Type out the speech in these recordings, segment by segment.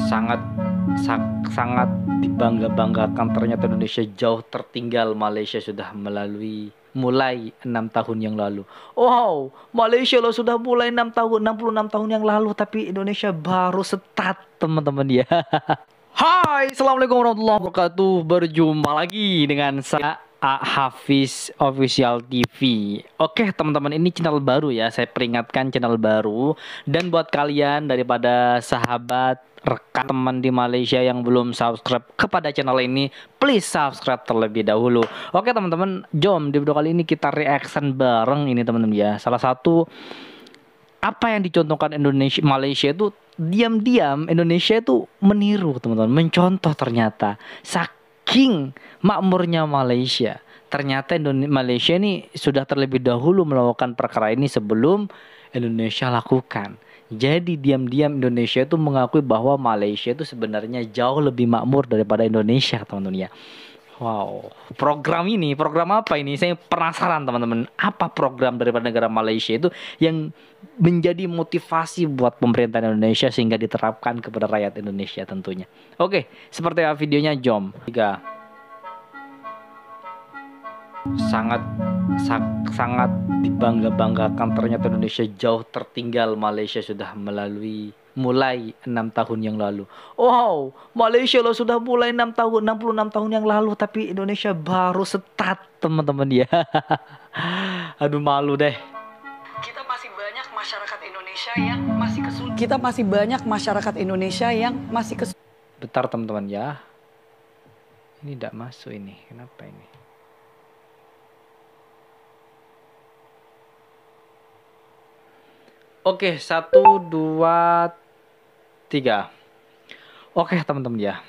sangat sangat dibangga-banggakan, ternyata Indonesia jauh tertinggal. Malaysia sudah mulai 6 tahun yang lalu. Wow, Malaysia lo sudah mulai 66 tahun yang lalu, tapi Indonesia baru start, teman-teman ya. Hai, assalamualaikum warahmatullahi wabarakatuh. Berjumpa lagi dengan saya Hafiz Official TV. Oke teman-teman, ini channel baru ya. Saya peringatkan, channel baru. Dan buat kalian daripada sahabat, rekan, teman di Malaysia yang belum subscribe kepada channel ini, please subscribe terlebih dahulu. Oke teman-teman, jom di video kali ini kita reaction bareng ini teman-teman ya. Salah satu apa yang dicontohkan Malaysia itu, diam-diam Indonesia itu meniru teman-teman, mencontoh. Ternyata saking makmurnya Malaysia, ternyata Malaysia ini sudah terlebih dahulu melakukan perkara ini sebelum Indonesia lakukan. Jadi diam-diam Indonesia itu mengakui bahwa Malaysia itu sebenarnya jauh lebih makmur daripada Indonesia, teman-teman ya. Wow, program apa ini? Saya penasaran teman-teman. Apa program daripada negara Malaysia itu yang menjadi motivasi buat pemerintah Indonesia sehingga diterapkan kepada rakyat Indonesia tentunya. Oke, seperti apa videonya, jom. 3. Sangat dibangga-banggakan, ternyata Indonesia jauh tertinggal. Malaysia sudah mulai 6 tahun yang lalu. Wow, Malaysia lo sudah mulai 66 tahun yang lalu, tapi Indonesia baru start, teman-teman ya. Aduh, malu deh. Kita masih banyak masyarakat Indonesia yang masih kesulitan. Bentar teman-teman ya. Ini tidak masuk ini. Kenapa ini? Oke, 1, 2, 3. Oke teman-teman ya.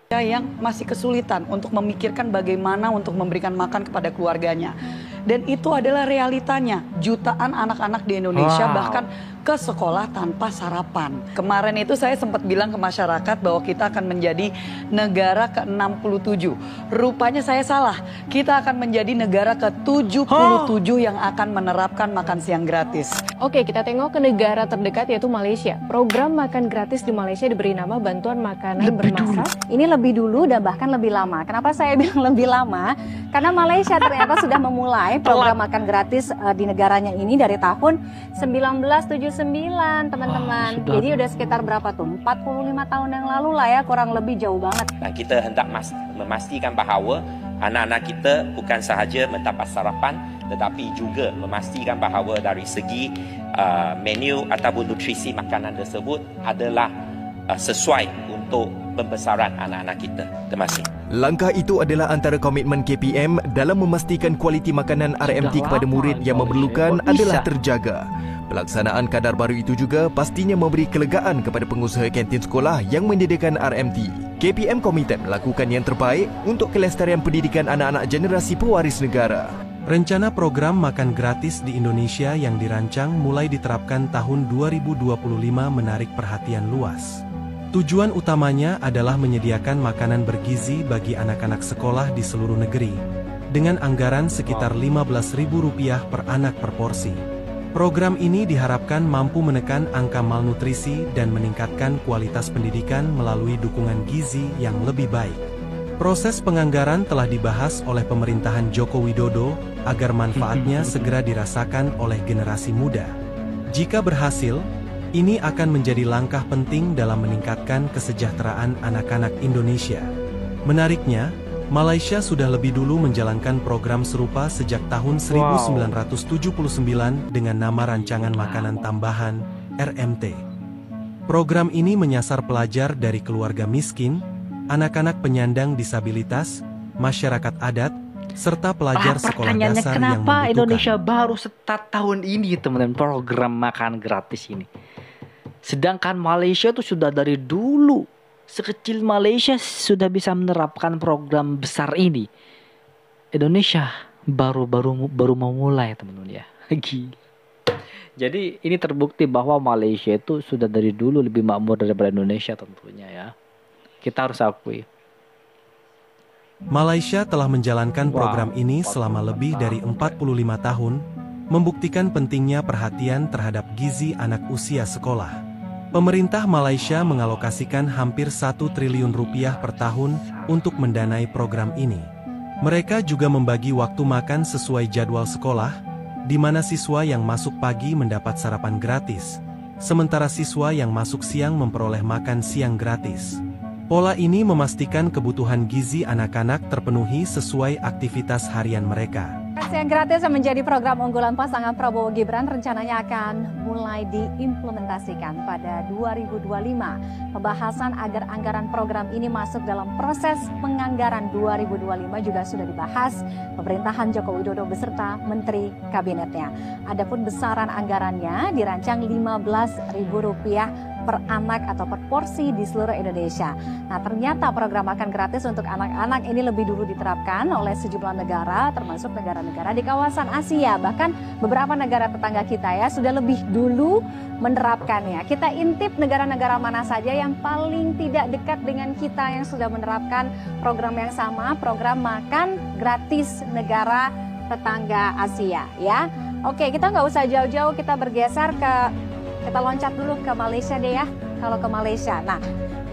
Yang masih kesulitan untuk memikirkan bagaimana untuk memberikan makan kepada keluarganya. Dan itu adalah realitanya. Jutaan anak-anak di Indonesia bahkan ke sekolah tanpa sarapan. Kemarin itu saya sempat bilang ke masyarakat bahwa kita akan menjadi negara ke-67. Rupanya saya salah. Kita akan menjadi negara ke-77 yang akan menerapkan makan siang gratis. Oke, kita tengok ke negara terdekat yaitu Malaysia. Program makan gratis di Malaysia diberi nama Bantuan Makanan Bermasak. Ini lebih dulu dan bahkan lebih lama. Kenapa saya bilang lebih lama? Karena Malaysia ternyata sudah memulai program makan gratis di negaranya ini dari tahun 1979, teman-teman. Jadi udah sekitar berapa tuh? 45 tahun yang lalu lah ya, kurang lebih jauh banget. Dan kita hendak memastikan bahawa anak-anak kita bukan sahaja mendapat sarapan, tetapi juga memastikan bahawa dari segi menu ataupun nutrisi makanan tersebut adalah sesuai untuk pembesaran anak-anak kita. Terima kasih. Langkah itu adalah antara komitmen KPM dalam memastikan kualiti makanan RMT kepada murid yang memerlukan adalah terjaga. Pelaksanaan kadar baru itu juga pastinya memberi kelegaan kepada pengusaha kantin sekolah yang menyediakan RMT. KPM komited melakukan yang terbaik untuk kelestarian pendidikan anak-anak generasi pewaris negara. Rencana program makan gratis di Indonesia yang dirancang mulai diterapkan tahun 2025 menarik perhatian luas. Tujuan utamanya adalah menyediakan makanan bergizi bagi anak-anak sekolah di seluruh negeri, dengan anggaran sekitar Rp15.000 per anak per porsi. Program ini diharapkan mampu menekan angka malnutrisi dan meningkatkan kualitas pendidikan melalui dukungan gizi yang lebih baik. Proses penganggaran telah dibahas oleh pemerintahan Joko Widodo agar manfaatnya segera dirasakan oleh generasi muda. Jika berhasil, ini akan menjadi langkah penting dalam meningkatkan kesejahteraan anak-anak Indonesia. Menariknya, Malaysia sudah lebih dulu menjalankan program serupa sejak tahun 1979 dengan nama Rancangan Makanan Tambahan, RMT. Program ini menyasar pelajar dari keluarga miskin, anak-anak penyandang disabilitas, masyarakat adat, serta pelajar sekolah dasar yang kenapa membutuhkan. Indonesia baru start tahun ini teman-teman program makan gratis ini? Sedangkan Malaysia itu sudah dari dulu, sekecil Malaysia sudah bisa menerapkan program besar ini. Indonesia baru mau mulai teman-teman ya. Gila. Jadi ini terbukti bahwa Malaysia itu sudah dari dulu lebih makmur daripada Indonesia tentunya ya. Kita harus akui. Malaysia telah menjalankan program ini selama lebih dari 45 tahun, membuktikan pentingnya perhatian terhadap gizi anak usia sekolah. Pemerintah Malaysia mengalokasikan hampir 1 triliun rupiah per tahun untuk mendanai program ini. Mereka juga membagi waktu makan sesuai jadwal sekolah, di mana siswa yang masuk pagi mendapat sarapan gratis, sementara siswa yang masuk siang memperoleh makan siang gratis. Pola ini memastikan kebutuhan gizi anak-anak terpenuhi sesuai aktivitas harian mereka. Siang gratis yang menjadi program unggulan pasangan Prabowo Gibran rencananya akan mulai diimplementasikan pada 2025. Pembahasan agar anggaran program ini masuk dalam proses penganggaran 2025 juga sudah dibahas pemerintahan Joko Widodo beserta Menteri Kabinetnya. Adapun besaran anggarannya dirancang Rp15.000 per anak atau per porsi di seluruh Indonesia. Nah, ternyata program makan gratis untuk anak-anak ini lebih dulu diterapkan oleh sejumlah negara, termasuk negara-negara di kawasan Asia. Bahkan beberapa negara tetangga kita ya sudah lebih dulu menerapkannya. Kita intip negara-negara mana saja yang paling tidak dekat dengan kita yang sudah menerapkan program yang sama, program makan gratis negara tetangga Asia ya. Oke, kita nggak usah jauh-jauh, kita bergeser kita loncat dulu ke Malaysia deh ya. Kalau ke Malaysia, nah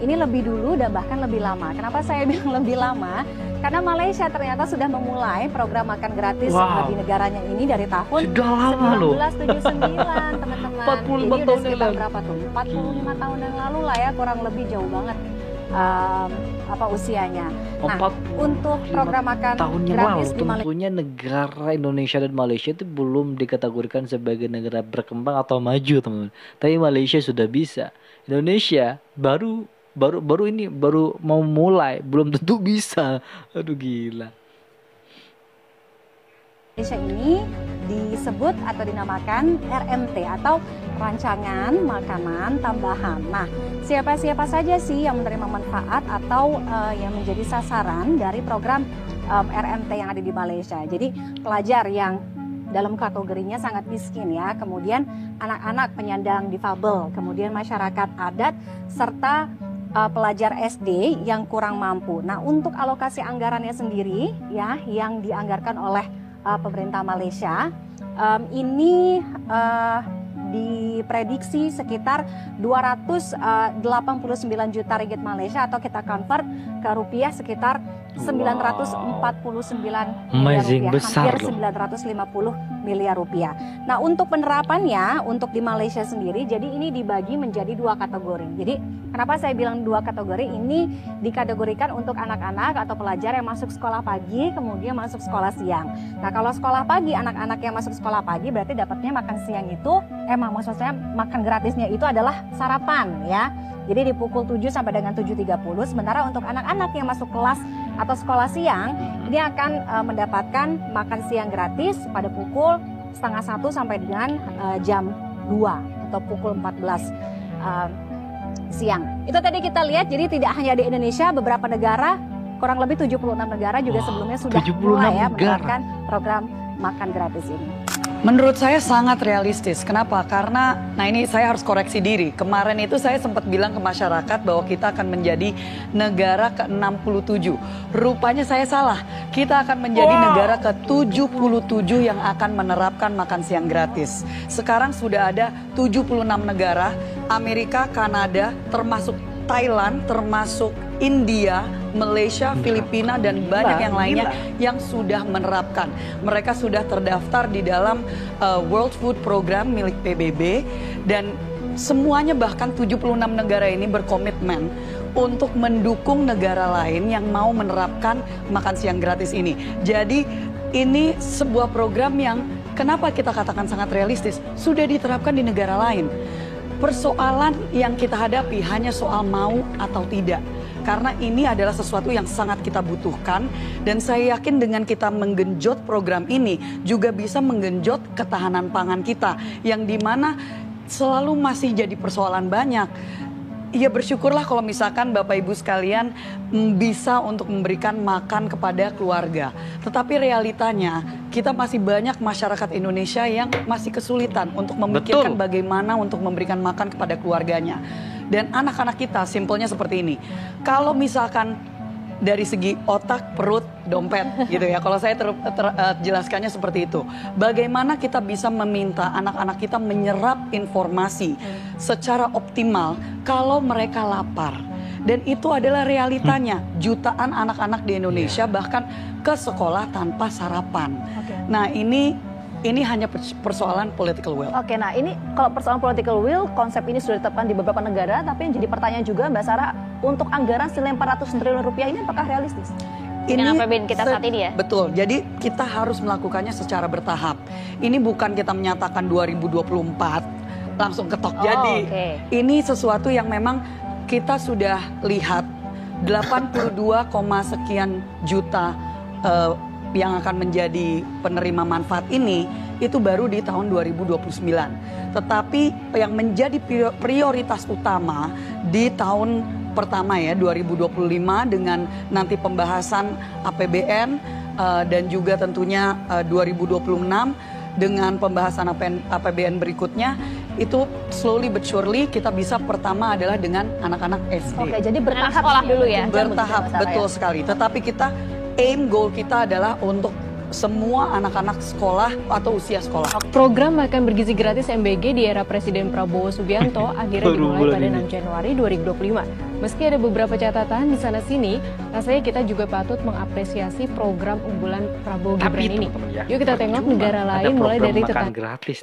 ini lebih dulu dan bahkan lebih lama. Kenapa saya bilang lebih lama? Karena Malaysia ternyata sudah memulai program makan gratis di negaranya ini dari tahun Sudah lama loh. 1979, teman-teman. 45 Ini udah tahun yang sekitar lalu. berapa tuh? 45 tahun yang lalu lah ya, kurang lebih jauh banget usianya. Nah, untuk program makan tahun yang gratis lalu di Malaysia tentunya negara Indonesia dan Malaysia itu belum dikategorikan sebagai negara berkembang atau maju, teman-teman. Tapi Malaysia sudah bisa. Indonesia baru mau mulai, belum tentu bisa. Aduh gila. ini disebut atau dinamakan RMT atau rancangan makanan tambahan. Nah, siapa-siapa saja sih yang menerima manfaat atau yang menjadi sasaran dari program RMT yang ada di Malaysia? Jadi pelajar yang dalam kategorinya sangat miskin ya, kemudian anak-anak penyandang difabel, kemudian masyarakat adat serta pelajar SD yang kurang mampu. Nah, untuk alokasi anggarannya sendiri ya yang dianggarkan oleh pemerintah Malaysia ini diprediksi sekitar 289 juta ringgit Malaysia atau kita convert ke rupiah sekitar 949 miliar rupiah, besar hampir 950 miliar rupiah. Nah, untuk penerapannya untuk di Malaysia sendiri, jadi ini dibagi menjadi dua kategori. Jadi kenapa saya bilang dua kategori? Ini dikategorikan untuk anak-anak atau pelajar yang masuk sekolah pagi kemudian masuk sekolah siang. Nah, kalau sekolah pagi, anak-anak yang masuk sekolah pagi berarti dapatnya makan siang itu maksud saya makan gratisnya itu adalah sarapan ya. Jadi di pukul 7 sampai dengan 7.30. Sementara untuk anak-anak yang masuk kelas atau sekolah siang, ini akan mendapatkan makan siang gratis pada pukul 12:30 sampai dengan jam 2 atau pukul 14 siang. Itu tadi kita lihat, jadi tidak hanya di Indonesia, beberapa negara, kurang lebih 76 negara juga sebelumnya sudah mulai ya menerapkan program makan gratis ini. Menurut saya sangat realistis. Kenapa? Karena, nah ini saya harus koreksi diri. Kemarin itu saya sempat bilang ke masyarakat bahwa kita akan menjadi negara ke-67. Rupanya saya salah. Kita akan menjadi negara ke-77 yang akan menerapkan makan siang gratis. Sekarang sudah ada 76 negara, Amerika, Kanada, termasuk Thailand, termasuk India, Malaysia, Filipina, dan banyak yang lainnya yang sudah menerapkan. Mereka sudah terdaftar di dalam World Food Program milik PBB, dan semuanya bahkan 76 negara ini berkomitmen untuk mendukung negara lain yang mau menerapkan makan siang gratis ini. Jadi ini sebuah program yang kenapa kita katakan sangat realistis, sudah diterapkan di negara lain. Persoalan yang kita hadapi hanya soal mau atau tidak. Karena ini adalah sesuatu yang sangat kita butuhkan. Dan saya yakin dengan kita menggenjot program ini juga bisa menggenjot ketahanan pangan kita. Yang dimana selalu masih jadi persoalan banyak. Ya bersyukurlah kalau misalkan Bapak Ibu sekalian bisa untuk memberikan makan kepada keluarga. Tetapi realitanya kita masih banyak masyarakat Indonesia yang masih kesulitan untuk memikirkan bagaimana untuk memberikan makan kepada keluarganya. Dan anak-anak kita simpelnya seperti ini. Kalau misalkan dari segi otak, perut, dompet gitu ya. Kalau saya jelaskannya seperti itu. Bagaimana kita bisa meminta anak-anak kita menyerap informasi secara optimal kalau mereka lapar. Dan itu adalah realitanya. Jutaan anak-anak di Indonesia bahkan ke sekolah tanpa sarapan. Nah, ini hanya persoalan political will. Oke, nah ini kalau persoalan political will, konsep ini sudah ditetapkan di beberapa negara, tapi yang jadi pertanyaan juga Mbak Sarah, untuk anggaran senilai 400 triliun rupiah ini apakah realistis? Dengan APBN kita saat ini ya? Betul, jadi kita harus melakukannya secara bertahap. Ini bukan kita menyatakan 2024 langsung ketok jadi. Ini sesuatu yang memang kita sudah lihat 82, sekian juta yang akan menjadi penerima manfaat ini itu baru di tahun 2029. Tetapi yang menjadi prioritas utama di tahun pertama ya 2025 dengan nanti pembahasan APBN dan juga tentunya 2026 dengan pembahasan APBN berikutnya itu slowly but surely kita bisa pertama adalah dengan anak-anak SD. Oke, jadi bertahap sekolah dulu ya. Bertahap, betul sekali. Tetapi kita goal kita adalah untuk semua anak-anak sekolah atau usia sekolah. Program makan bergizi gratis MBG di era Presiden Prabowo Subianto akhirnya dimulai pada 6 Januari 2025. Meski ada beberapa catatan di sana-sini, rasanya kita juga patut mengapresiasi program unggulan Prabowo Gibran ini. Yuk kita tengok negara lain mulai dari makan gratis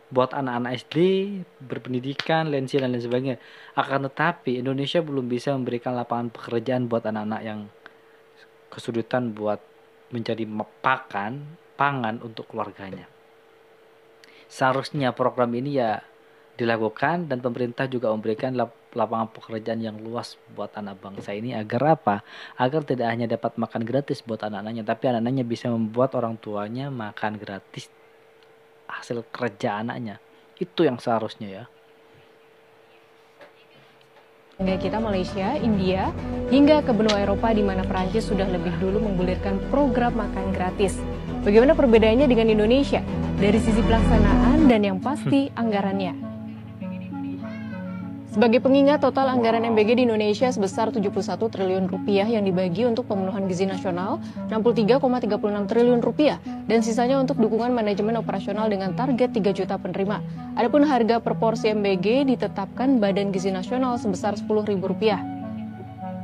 buat anak-anak SD, berpendidikan, lansia dan lain sebagainya. Akan tetapi Indonesia belum bisa memberikan lapangan pekerjaan buat anak-anak yang kesulitan buat mencari pangan untuk keluarganya. Seharusnya program ini ya dilakukan dan pemerintah juga memberikan lapangan pekerjaan yang luas buat anak bangsa ini agar apa? Agar tidak hanya dapat makan gratis buat anak-anaknya, tapi anak-anaknya bisa membuat orang tuanya makan gratis hasil kerja anaknya. Itu yang seharusnya ya. Hingga kita Malaysia, India, hingga ke benua Eropa di mana Perancis sudah lebih dulu menggulirkan program makan gratis. Bagaimana perbedaannya dengan Indonesia? Dari sisi pelaksanaan dan yang pasti anggarannya. Sebagai pengingat, total anggaran MBG di Indonesia sebesar 71 triliun rupiah yang dibagi untuk pemenuhan gizi nasional, 63,36 triliun rupiah, dan sisanya untuk dukungan manajemen operasional dengan target 3 juta penerima. Adapun harga per porsi MBG ditetapkan Badan Gizi Nasional sebesar Rp10.000.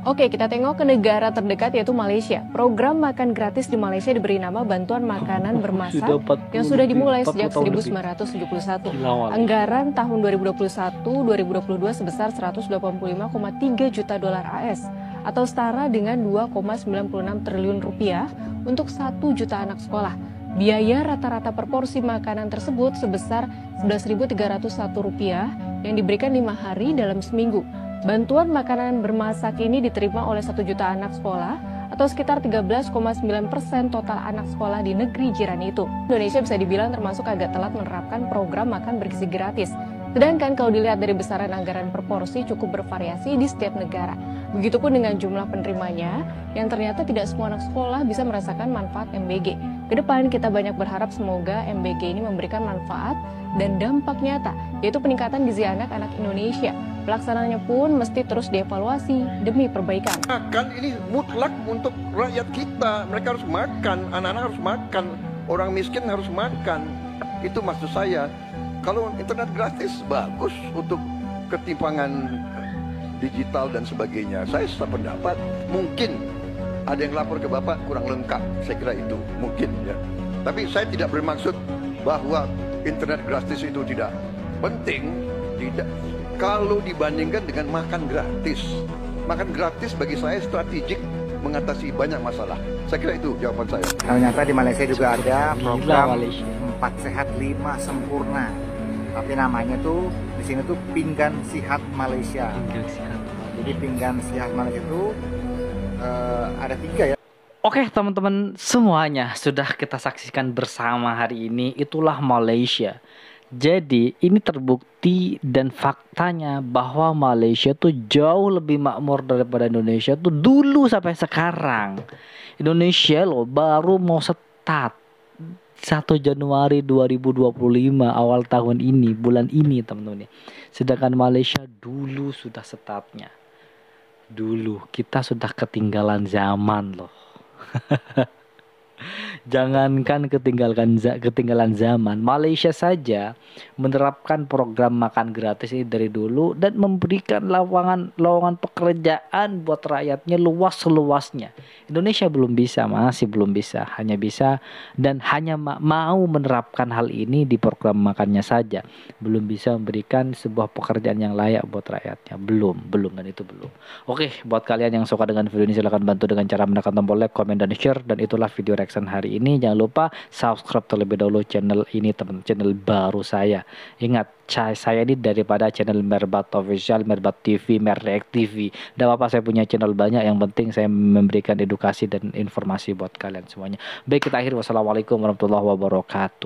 Oke, kita tengok ke negara terdekat yaitu Malaysia. Program makan gratis di Malaysia diberi nama Bantuan Makanan Bermasak yang sudah dimulai sejak 1971. Anggaran tahun 2021-2022 sebesar 185,3 juta dolar AS atau setara dengan 2,96 triliun rupiah untuk 1 juta anak sekolah. Biaya rata-rata per porsi makanan tersebut sebesar Rp11.301 yang diberikan 5 hari dalam seminggu. Bantuan makanan bermasak ini diterima oleh 1 juta anak sekolah atau sekitar 13,9% total anak sekolah di negeri jiran itu. Indonesia bisa dibilang termasuk agak telat menerapkan program makan bergizi gratis. Sedangkan kalau dilihat dari besaran anggaran per porsi cukup bervariasi di setiap negara. Begitupun dengan jumlah penerimanya yang ternyata tidak semua anak sekolah bisa merasakan manfaat MBG. Kedepan kita banyak berharap semoga MBG ini memberikan manfaat dan dampak nyata, yaitu peningkatan gizi anak-anak Indonesia. Pelaksanaannya pun mesti terus dievaluasi demi perbaikan. Makan ini mutlak untuk rakyat kita. Mereka harus makan, anak-anak harus makan, orang miskin harus makan. Itu maksud saya. Kalau internet gratis bagus untuk ketimpangan digital dan sebagainya. Saya sependapat, mungkin ada yang lapor ke Bapak kurang lengkap. Saya kira itu mungkin ya. Tapi saya tidak bermaksud bahwa internet gratis itu tidak penting. Tidak. Kalau dibandingkan dengan makan gratis bagi saya strategik mengatasi banyak masalah. Saya kira itu jawaban saya. Ternyata di Malaysia juga ada program 4 Sehat 5 Sempurna. Tapi namanya tuh di sini tuh Pinggan Sihat Malaysia. Jadi Pinggan Sihat Malaysia itu ada 3 ya. Oke teman-teman semuanya, sudah kita saksikan bersama hari ini, itulah Malaysia. Jadi ini terbukti dan faktanya bahwa Malaysia tuh jauh lebih makmur daripada Indonesia tuh dulu sampai sekarang. Indonesia loh baru mau start 1 Januari 2025 awal tahun ini, bulan ini teman-teman. Sedangkan Malaysia dulu sudah startnya. dulu. Kita sudah ketinggalan zaman loh. Jangankan ketinggalan zaman, Malaysia saja menerapkan program makan gratis ini dari dulu dan memberikan lowongan pekerjaan buat rakyatnya luas seluasnya. Indonesia belum bisa, masih belum bisa, hanya bisa dan hanya mau menerapkan hal ini di program makannya saja. Belum bisa memberikan sebuah pekerjaan yang layak buat rakyatnya. Belum dan itu belum. Oke, buat kalian yang suka dengan video ini silahkan bantu dengan cara menekan tombol like, komen dan share, dan itulah video reaction hari ini. Jangan lupa subscribe terlebih dahulu channel ini, teman, channel baru saya. Ingat, saya ini daripada channel Merbat Official, Merbat TV, Merreact TV. Tidak apa-apa, saya punya channel banyak. Yang penting saya memberikan edukasi dan informasi buat kalian semuanya. Baik, kita akhiri. Wassalamualaikum warahmatullahi wabarakatuh.